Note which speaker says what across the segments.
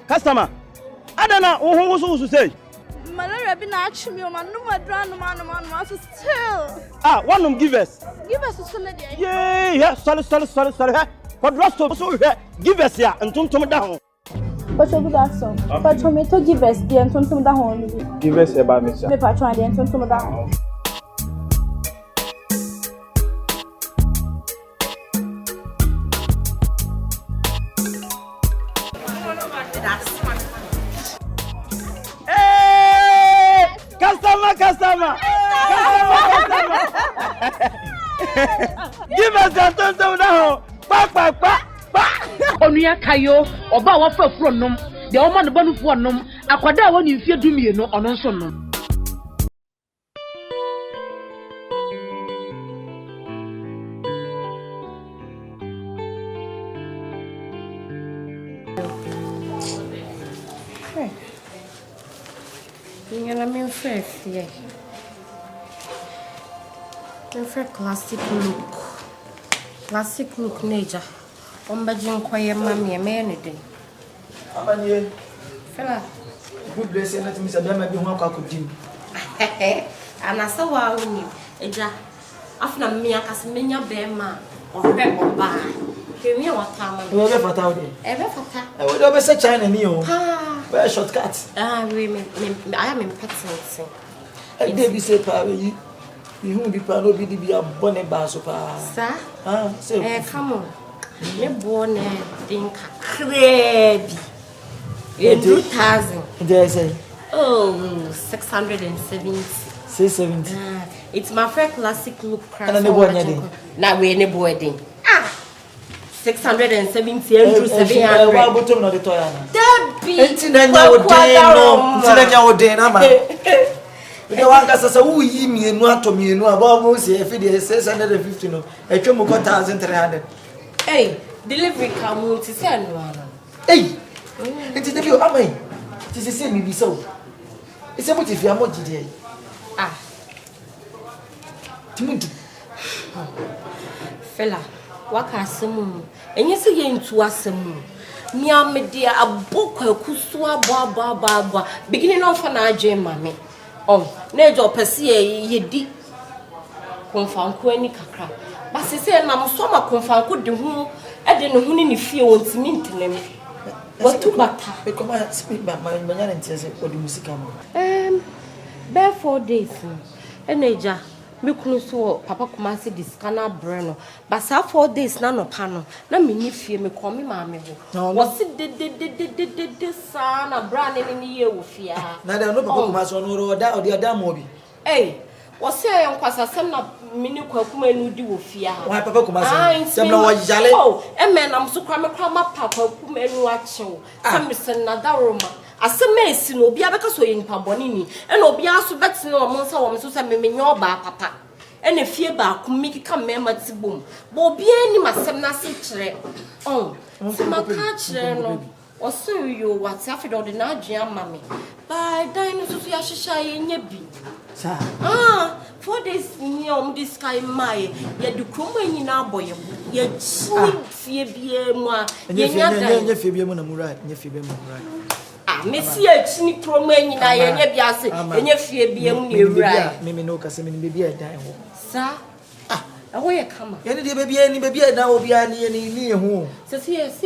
Speaker 1: customer. Adana, who say?
Speaker 2: Malaria been actually me, man. No more drama, man. Still.
Speaker 1: One of give us.
Speaker 2: Give us a solid.
Speaker 1: Yeah. Sorry. For rest of so give us here and turn down.
Speaker 2: But you good song. But you to give us the and turn down.
Speaker 1: Give us about me, sir.
Speaker 2: Me patron the and turn down.
Speaker 1: Customer. Give us that turn down. Back.
Speaker 3: Onuya kayo oba wa fafuro nom de o ma no banu fo nom akwada wa ni mfie dumie no ono nso nom
Speaker 4: Ngala me fresh ye. Perfect classic look nature. Ombajin kwaye mami emene de.
Speaker 5: Abanye.
Speaker 4: Fela.
Speaker 5: Good blessing na timi sabe ma bi ho akwa kodim.
Speaker 4: Anasa wa uni. Eja. Afuna me akase menya be ma. Ohwe oba. Kemi wa tama.
Speaker 5: We be fata o de.
Speaker 4: Ebe fata.
Speaker 5: We do be say China ni o.
Speaker 4: Where
Speaker 5: shortcut?
Speaker 4: We I am in Petson.
Speaker 5: I dey be say pa we you be pa no be di a bonne ba so pa.
Speaker 4: Sir?
Speaker 5: Say.
Speaker 4: Come on. Me born think crazy. In 2000.
Speaker 5: They say.
Speaker 4: Oh, 670.
Speaker 5: 670.
Speaker 4: It's my first classic look.
Speaker 5: Now
Speaker 4: we any boy then. 670 and 700.
Speaker 5: Why bottom na the toy na?
Speaker 4: Debbie.
Speaker 5: Ntinanya wode na ma. We want sasa wo yi mienu ato mienu aba mo se efi de 650 no. Etwe mo 1300.
Speaker 4: Hey, delivery come to say no.
Speaker 5: Hey. Nti Debbie o amai. Ti se mi bi so. Ese mo ti fi amoji de. Timuntu.
Speaker 4: Fela. Waka asemu enye se ye ntu asemu mi amede abokwa kusu abo beginning of na agye mame na eje opese ye di konfanko ani kakra ba se se na so ma konfanko de hu e de ne hu ni fie wontimi ntinem watu bata
Speaker 5: e koma speak ba manya na ntese odi musika mo
Speaker 4: be 4 days eneja me kunu so papa kumase discana breno but 4 days na no pa no na me ni fie me kom me maame ho wo se de sa na bra ni ye wo fia
Speaker 5: na da no papa kumase no ro da mo bi
Speaker 4: wo se ye nkwasasem na me ni Kwaku Manu di wo fia
Speaker 5: wa papa kumase sem na wo yale
Speaker 4: me na mso kwa me kwa ma Kwaku Manu a chew sem sen na da roma asema esi no obi abeka so yin paboni ni e na obi aso betene o mo nsa wo so se memenye oba papa e na fie ba ku mikika mema tibom bo obi ani masem na se kire se maka kire no o so yo what afi do de na adwen amame ba dan no so ya hihya ye nya bi
Speaker 5: sa
Speaker 4: 4 days ni o mdi sky mai ye du kromo nyina aboye ye chi fie bie mu a ye nya dan
Speaker 5: nya fie bie mu na mura nya fie bie mu mura
Speaker 4: Messi chini promo nyina ye nya biase enye fie biam ne ewura
Speaker 5: me no kase me be bia dan ho
Speaker 4: sa eho ye kama
Speaker 5: ye ne de be bia ni be bia dan obi ani ni ho
Speaker 4: se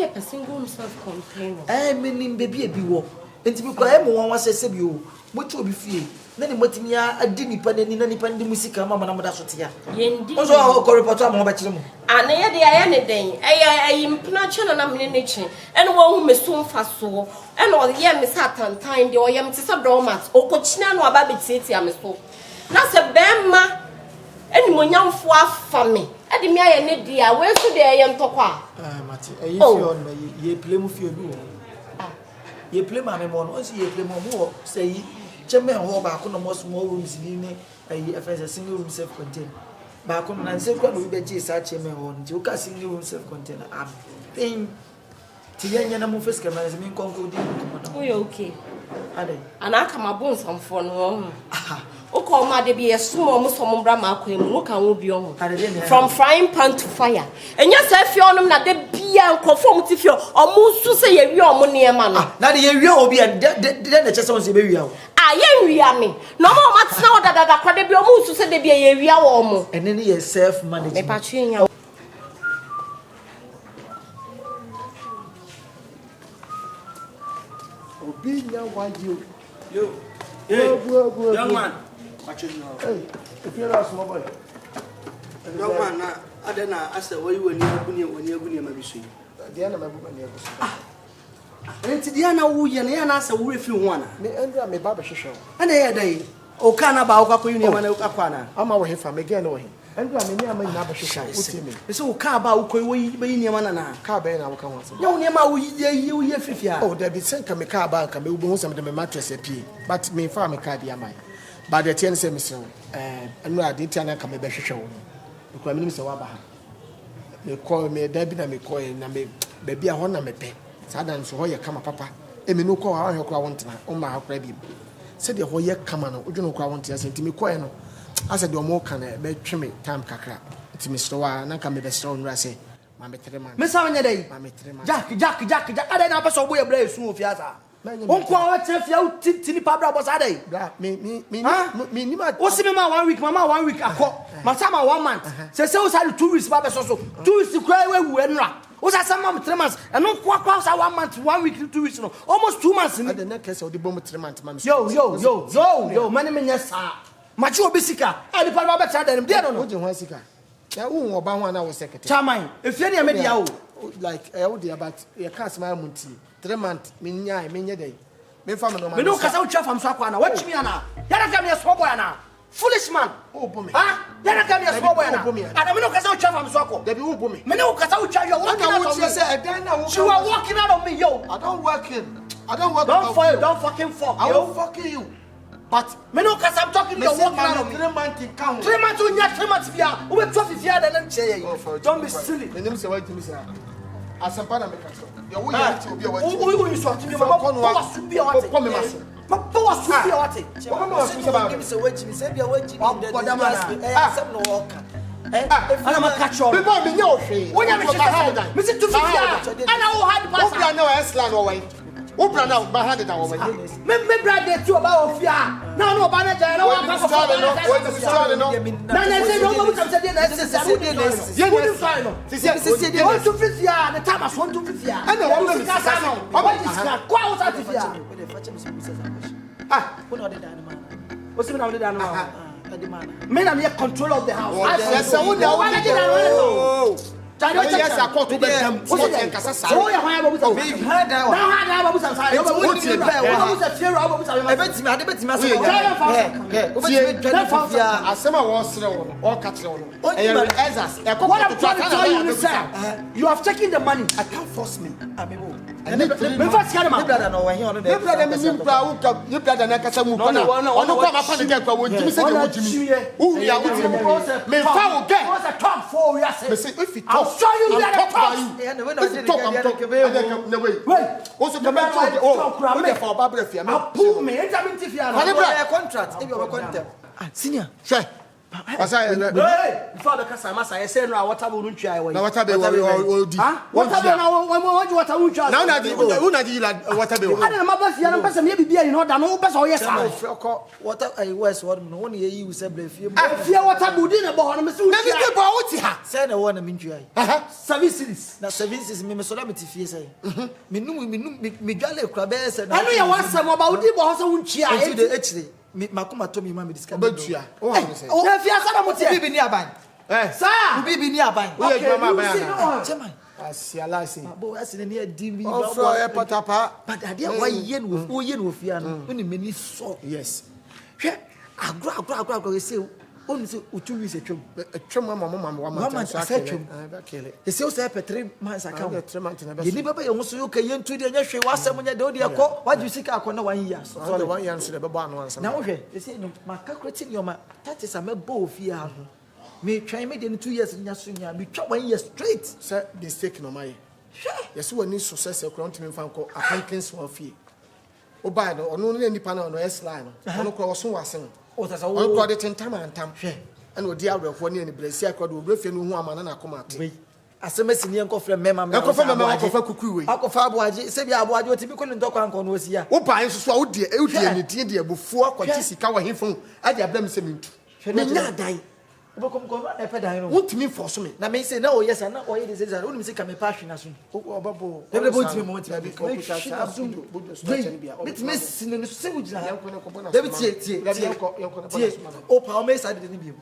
Speaker 4: person go himself complain
Speaker 5: me ni be bia bi wo enti bi kwa e mo wan wasese bi o mo ti obi fie na ni motimi ya adi nipa na ni na nipa ndi musika mama na moda so tia
Speaker 4: yendi
Speaker 5: o so ko report am ho ba kire mo
Speaker 4: ana ye de ya ne den ayi mpna chena na mene ne chi ene wo hu meso mfa so ene o ye me satantan de o ye mte se domat o ko china no aba betietia me so na se bemma eni monyamfo afa me ade mi aye ne dia we so de ye ntokwa
Speaker 5: mate ayi fie on ye play mu fie bi wo ye play ma me mo no o si ye play mo mo say cheme ho ba ko no mo small rooms ni ne ayi FS single room self contained ba ko na se ko no be ji sa cheme ho nti o ka single room self contained am thing ti yenya na mo face camera se min konko di ko no
Speaker 4: o yo okay
Speaker 5: ade
Speaker 4: ana aka mabon samfo no Oko ma de be a small muslim brama kwemu no kan wo bi on. From frying pan to fire. Enya say fie onum na de bia nkrofo ti fie omu su say ye wi omu ne ma no.
Speaker 5: Na de ye wi obi e de na chese won say be wi a.
Speaker 4: Ah ye wi a me. No ma ma tena odadada kwa de bia omu su say de bia ye wi a wo omu.
Speaker 5: Ene ne ye self management.
Speaker 4: Me pa tue nya.
Speaker 6: Obi nya wa yo.
Speaker 1: Hey, young man.
Speaker 6: Hey, if you're a small boy.
Speaker 7: Young man, I don't know. I said, "What you when you maybe
Speaker 6: The end of my book and
Speaker 7: and Diana, who you and I said, "We feel one."
Speaker 6: me and me barber show.
Speaker 7: And the day, O Canaba, Kwaku, you never know Kakwana.
Speaker 6: I'm away from again away. And I mean, I'm a barber show. What's me?
Speaker 7: It's all Kaba, we be near Manana.
Speaker 6: Carben, I will come once.
Speaker 7: No, near my you, ye 50.
Speaker 6: Oh, there be sent come a car back and we some of them mattress a pee. But me farm a car, dear mine. But the 10 semi so, and I did tell come a better show. Because I'm Mr. Wabaha. They call me a Debbie and me call and me baby a honor me pay. Sadan so you come a papa. And me no call how you want on my credit. Said the whole year come on, you know, I want to say to me, Coino. I said, you're more can a bed trim time cacra. To Mr. Wa, and I come with a strong rassy. Mamma Treman.
Speaker 7: Miss How many day?
Speaker 6: Mamma Treman.
Speaker 7: Jack, I don't know so we are brave soon of Yasa. One quarter if you tinny pabra was a day.
Speaker 6: Me,
Speaker 7: What's the man 1 week, Mamma 1 week, my summer 1 month. Say, so I 2 weeks, Baba so 2 weeks to cry where we were. Was that some 3 months? And no quarter 1 month, 1 week, 2 weeks, almost 2 months in the neck of the bomb 3 months. Yo, my name is Macho Bisica, and the Papa Chad and Diano.
Speaker 6: What you want, Sika? Now, who about 1 hour second?
Speaker 7: Charmine, if any media
Speaker 6: like about your cast my munti. 3 months, minya day. Me family no man.
Speaker 7: Me no kasa ucha from Swakwana. Watch me ana. Yana come here small boy ana. Foolish man.
Speaker 6: Oh boy.
Speaker 7: Ah, yana come here small boy ana. And me no kasa ucha from Swako.
Speaker 6: There be who boy.
Speaker 7: Me no kasa ucha you walking out on me. You are walking out on me, yo.
Speaker 6: I don't work in. I don't work.
Speaker 7: Don't fall, don't fucking fall.
Speaker 6: I will fucking you. But
Speaker 7: me no kasa I'm talking to you walking out on me.
Speaker 6: 3 months count.
Speaker 7: 3 months unya 3 months bia. Ube 12 fear then say you. Don't be silly.
Speaker 6: Me name say wait to me say. Asapana make us. Your way to be away.
Speaker 7: Who you sort to me mama. What should be what?
Speaker 6: Come me mass.
Speaker 7: What should be what?
Speaker 5: Give me say wait me say be wait me. Some no walk.
Speaker 7: I'm a catch all.
Speaker 6: People me know she.
Speaker 7: When you me say 250. And I will hide pass.
Speaker 6: Open no Eslan away. Open now my hand down away.
Speaker 7: Me brother too about fear. No manager no one pass. No say no go come say this. You need sign no. Say want to fit fear the time as want to fit fear.
Speaker 6: I know what me say.
Speaker 7: What is that? Go out of fear.
Speaker 5: Who know the man?
Speaker 7: What's the name of the man?
Speaker 5: The man.
Speaker 7: Men are control of the house.
Speaker 6: Yes, I would know. Yes, I caught to them. What's it? Casa.
Speaker 7: Oh, yeah, I have a big hand. Now I have a bus outside. What's the bear? What was a fear? I bet me. I bet me.
Speaker 6: I said, I was all cut on. What
Speaker 7: I'm trying to tell you is, sir, you have taken the money.
Speaker 5: I can't force me.
Speaker 6: I need to be first. My brother, no, when you're the brother, you brother, Nakasa Mukana. No, come up and get what you said. Who we are with you? May foul get.
Speaker 7: What's a top 4 years?
Speaker 6: If it
Speaker 7: I'll show you that
Speaker 6: also the man for Barbara.
Speaker 7: I'll pull me.
Speaker 5: Contract. If you're a contract. Senior.
Speaker 6: As I
Speaker 7: before the customer, I said, no, what I wouldn't try.
Speaker 6: what are they all do?
Speaker 7: What I would try.
Speaker 6: Now that you what are they?
Speaker 7: I don't know about the person, maybe be in order, no best or yes.
Speaker 5: What I was one year you said, if you
Speaker 7: fear what I would in about him.
Speaker 5: said I want to mean you.
Speaker 7: Services.
Speaker 5: Now, services, me, solemnity, fees. Me, Gale, Crabes, and
Speaker 7: I know you want some about the boss who cheer.
Speaker 5: Actually, Makuma told me, Mammy, this can be true.
Speaker 7: Oh, if you are some be nearby. Sir,
Speaker 5: be nearby.
Speaker 6: I see a license.
Speaker 5: But as in near DV, but I didn't why yen with Yan, only many saw.
Speaker 6: Yes.
Speaker 5: I grow, say, only 2 weeks a chum, Mamma, I said, the sales have 3 months account.
Speaker 6: 3 months.
Speaker 5: You never also can to the year was someone you don't call. Why do you think I can know 1 year?
Speaker 6: So the 1 year to the barn once.
Speaker 5: Now, they say, no, my calculating your man, that is a both here. Me try me in 2 years in Yasunya, be chop 1 year straight.
Speaker 6: Sir, mistaken on my. Yes, we need success according to me from a Hankins or fee. Oh, by the or no any panel on the S line. I don't cross one.
Speaker 5: o tasa
Speaker 6: on ko de tentam antam hwe ana odi awrefo ne bresi akodo obrefie no hu amana na akomate
Speaker 5: asemesi ni enko frɛ mema me
Speaker 6: enko frɛ mema akofa kukuwe
Speaker 5: akofa aboaje se bia aboaje o tibi ko ni ntɔkwa nko no osia
Speaker 6: wo pa nso so a wo de ni tie de abufuo akwati sika wa hefo ade ablam se mintu me nya dan
Speaker 5: obokom ko na pɛ dan no
Speaker 6: wontimi force me
Speaker 5: na me say na o yes na o ye de say wonim say ka me pa hwe na so
Speaker 6: obabo
Speaker 5: debele bo ntimi mo ntimi
Speaker 6: ko puta sa azundo
Speaker 5: bitimi sinu no se wujina debi tie o pa o me say de ni bi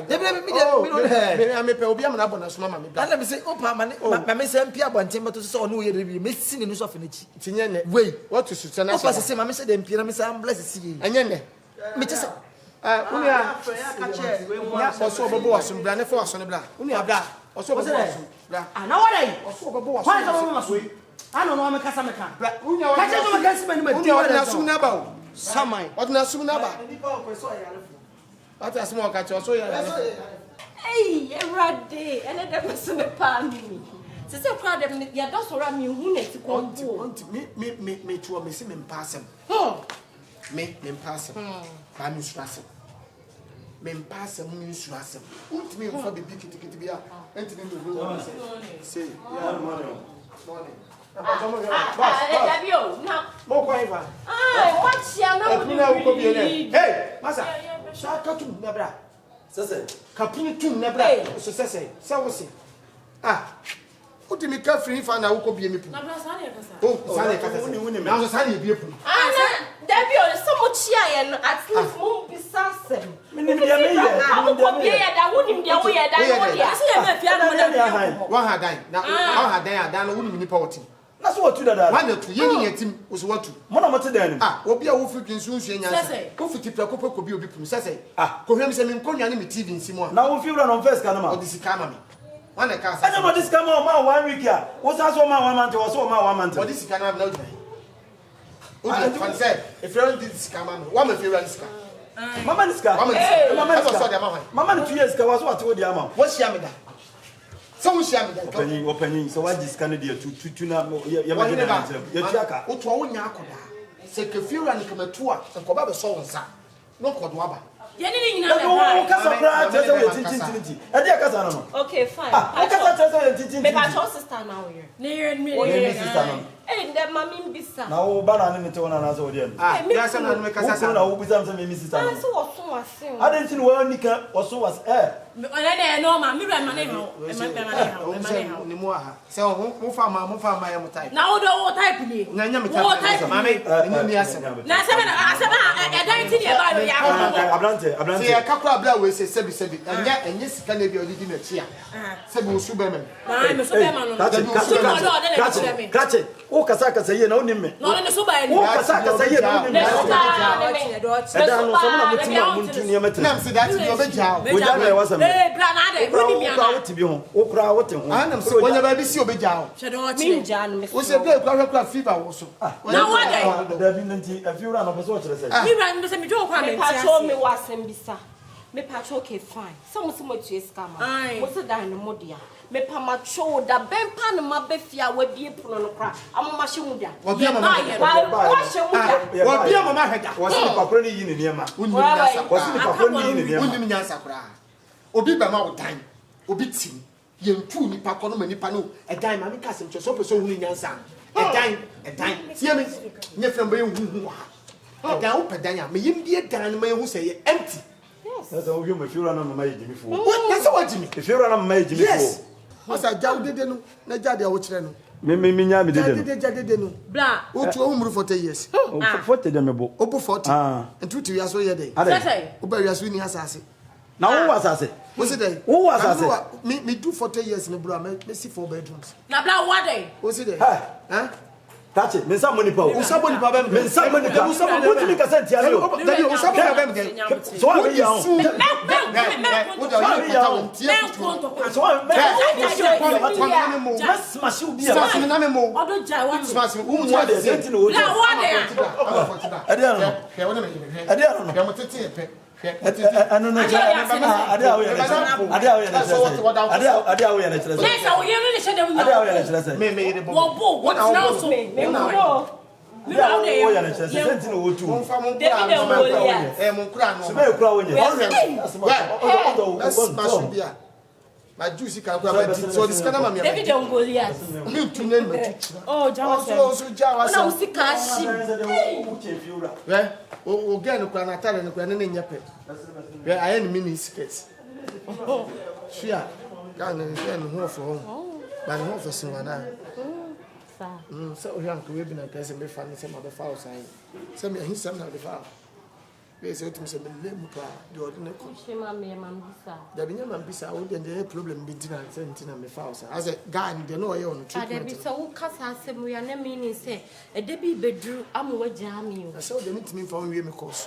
Speaker 5: debele mi de
Speaker 6: me pe obi am na bona so mama me bra
Speaker 5: na me say o pa ma me say mpia bonten beto so no ye de bi me sinu no so fa na chi
Speaker 6: tinye ne
Speaker 5: wei
Speaker 6: what to suit na
Speaker 5: o pa say ma me say de mpia na me say am bless si ye
Speaker 6: enye ne
Speaker 5: me che say
Speaker 6: unia oso obabo waso bra ne fo waso ne bra unia bra oso obabo waso bra
Speaker 7: ana wada
Speaker 6: oso obabo waso
Speaker 7: why so mama so ano no me kasa me kan
Speaker 6: bra unia
Speaker 7: ka che so me kan sima ni ma
Speaker 6: unia wada sum na ba o
Speaker 7: samai
Speaker 6: wada na sum na ba
Speaker 5: ni pa o so ya alefo
Speaker 6: wata asem o ka che oso ya
Speaker 4: Hey, everyday, and then there was some palmy. Se kwa dem ya do so ra mi hu na ti ko bo.
Speaker 6: Me to me se me mpasem. Me mpasem. Ba mi surasem. Me mpasem mi surasem. Untimi mfa be bikiti bia. Entimi me go say ya morning.
Speaker 4: Dabio, na.
Speaker 6: Mo kwa iva.
Speaker 4: What ya na wo
Speaker 6: ni. Hey, masa. Shaka tu na bra.
Speaker 5: sese
Speaker 6: Kapini tu na bra. So sese. Se wo se. Utimi ka free fa na wo ko bie mi pu.
Speaker 4: Na bra sa ne kasa.
Speaker 6: Oh, sa ne kasa. Na so sa ne bie pu.
Speaker 4: Na Dabio, so mo chia ye no at least mo bisa sem.
Speaker 5: minim dia me ye
Speaker 4: Ko bie ya da wonim dia wo ye da no dia. Se ye me fia no na.
Speaker 6: Wa ha dan. Na wa ha dan adan no wonim ni pa woti.
Speaker 5: na so otu dada
Speaker 6: Wa na tu ye ni yetim wo so watu.
Speaker 5: mo na mo te dan ni
Speaker 6: Obi a wo fi twinsu nsu nyansa.
Speaker 4: Sese.
Speaker 6: Ko fiti pra ko ko bi obi pu. Sese. Ko hwem se me nkonwa ne me TV nsimo a.
Speaker 5: na wo fi wura no first ka na ma
Speaker 6: Odi sika ma me. Wa na ka sa.
Speaker 5: anya mo this come ma 1 week ya wo sa so ma 1 month wo so ma 1 month
Speaker 6: Odi sika na na odi. Odi fan say if you don't this sika ma me. Wa ma fi wura sika.
Speaker 5: mama ni ska
Speaker 6: Mama so so dia ma hwan.
Speaker 5: mama ni 2 years ka wo so ate wo dia ma
Speaker 6: Wo shia me da. So wo shia me da.
Speaker 5: opanyin so wa jiska ne dia tu na ya ma gina na ya tuaka
Speaker 6: wo to wo nya akoda. Se ke fi wura ni kamatu a ko ba be so wo nsa. No ko do aba.
Speaker 4: Ye ni nyina
Speaker 5: wo
Speaker 4: na.
Speaker 5: kasa bra tese wo tintintinti e dia kasa na no
Speaker 4: Okay, fine.
Speaker 5: wo kasa tese wo tintintinti
Speaker 4: Me ba cho sister na wo here. Ni here me.
Speaker 5: wo ye sister no
Speaker 4: Eh, nda mami bisa.
Speaker 5: na wo ba na ne te wona na so wo dia no
Speaker 6: Ya se na no me kasa
Speaker 5: wo
Speaker 6: sa.
Speaker 5: na wo bisa me mi sister no
Speaker 4: So wo so wase.
Speaker 5: adentin wo nika wo so was
Speaker 4: Ona no ma mi ra ma ne ha. E ma ne ha.
Speaker 6: Ni mo aha. Se mo fa ma ya mo type.
Speaker 4: Na wo do wo type ni.
Speaker 6: Na nya me
Speaker 4: Wo
Speaker 6: type.
Speaker 4: type.
Speaker 6: Mame, ni asem.
Speaker 4: Na asema e dan ti ni e ba yo ya ko.
Speaker 5: ablante
Speaker 6: Se ya kakura bla we se sebi. Enye sika na bi odidi na chi a. Sebi osu be me.
Speaker 4: Na me so be ma no.
Speaker 5: Kache, wo kasa ye na onim me.
Speaker 4: No ne so ba ni.
Speaker 5: Wo kasa ye na onim me. Eda no so na mutima muntu ne matina.
Speaker 6: Na se that you be jao.
Speaker 5: Wo ja na wasam.
Speaker 4: Bra na de, wo ni mi
Speaker 5: Wo
Speaker 4: ana.
Speaker 5: ti bi ho. Wo kura wo te ho.
Speaker 6: Anam se wonya ba bi si obe jao.
Speaker 4: Mi ja no me.
Speaker 6: Wo se be kura fever wo so.
Speaker 4: Na wa de.
Speaker 5: Da bi nanti afiura no so kire se.
Speaker 4: Mi ra me se mi jo kwa me. Pacho me wasem bisa. Me pacho okay fine. Some mo tu escama. Mo se dan no modia. Me pa macho da bempa no mabefia wa bie puno no kra. Amoma hye muda.
Speaker 6: Wa bia mama.
Speaker 4: Wa hye muda.
Speaker 6: Wa bia mama heda.
Speaker 5: Wo se papro ni yi ne niema.
Speaker 6: Unni nyasa.
Speaker 5: Wo se papro ni yi ne niema.
Speaker 6: Unni nyasa kra. Obi ba ma wo dan. Obi tim. Yentu nipa kono ma nipa no. Edan ma me ka sem so peso hunni nyansa. Edan. Sie me nye frem ba yehu wa. Edan wo pedan ya. Me yim die dan ma yehu se ye empty.
Speaker 5: Sasa wo me fiura na mama yejimi fo.
Speaker 6: What? That's what Jimmy.
Speaker 5: Fiura na mama yejimi fo.
Speaker 6: Yes. Masa jaw dede no. Na jade a wo kire no.
Speaker 5: Me nya me dede no.
Speaker 6: Dede no.
Speaker 4: Bla.
Speaker 6: O tu o muru 40 years.
Speaker 5: Forte de me bo.
Speaker 6: Obo 40. Entu tu ya so ye dey.
Speaker 4: Say.
Speaker 6: Oba ya so ni asase.
Speaker 5: Na wo wasase.
Speaker 6: Wo se dey.
Speaker 5: Wo wasase.
Speaker 6: Me do 40 years me bro, me see 4 bedrooms.
Speaker 4: Na bla wa de.
Speaker 6: Wo se dey.
Speaker 5: Ha. Tache, me sa money pa.
Speaker 6: O sabo ni pa be
Speaker 5: me sa money pa. Wo ti mi ka se tia lo.
Speaker 6: Daddy, o sabo na be me.
Speaker 5: So wa be ya.
Speaker 6: Wo da you ta won tie kutu.
Speaker 5: So wa me.
Speaker 6: Yes,
Speaker 5: smash you bia.
Speaker 6: smash me na me mo.
Speaker 4: Odo jai wa.
Speaker 6: Smash me.
Speaker 5: Wo mo de senti no wo.
Speaker 4: Bla wa de.
Speaker 5: Ade ano.
Speaker 6: Hwe wona me.
Speaker 5: Ade ano.
Speaker 6: Hwe mo tete pe.
Speaker 5: Ano no ja. Ade awo ya. Ade awo ya. Ade awo ya na kire.
Speaker 4: Yes, I will hear the shadow.
Speaker 5: Ade awo ya na kire.
Speaker 6: Me yire bo.
Speaker 4: Wo bo, what now so? Me mo. Me ba dey.
Speaker 1: Wo ya na chese senti no wo tu.
Speaker 6: Mo fa mo
Speaker 4: David and Goliath.
Speaker 6: mo kura no.
Speaker 1: Se be kura wo nya.
Speaker 6: Let's smash bia. My juicy can go about it. So this kind of
Speaker 4: David and Goliath.
Speaker 6: Me too name me.
Speaker 4: Oh, Jawa.
Speaker 6: So Jawa.
Speaker 4: Na usika shi.
Speaker 6: Yeah. O get no kwana tale no kwana nya pe. Yeah, I am mini skits. Shia. Kan no ho for home. But no for sinwana. So we have to be in a case and be funny some of the fouls. Send me his son of the foul. We say to Mr. Lemuka, the ordinary
Speaker 4: Mamisa.
Speaker 6: The Binyaman Bisa would the problem be dinner and sent in the fouls. As a guy, they know I own treatment.
Speaker 4: So, Casa, we are not meaning say a Debbie bedroom. I'm with Jamie.
Speaker 6: I saw the need to me for me, because.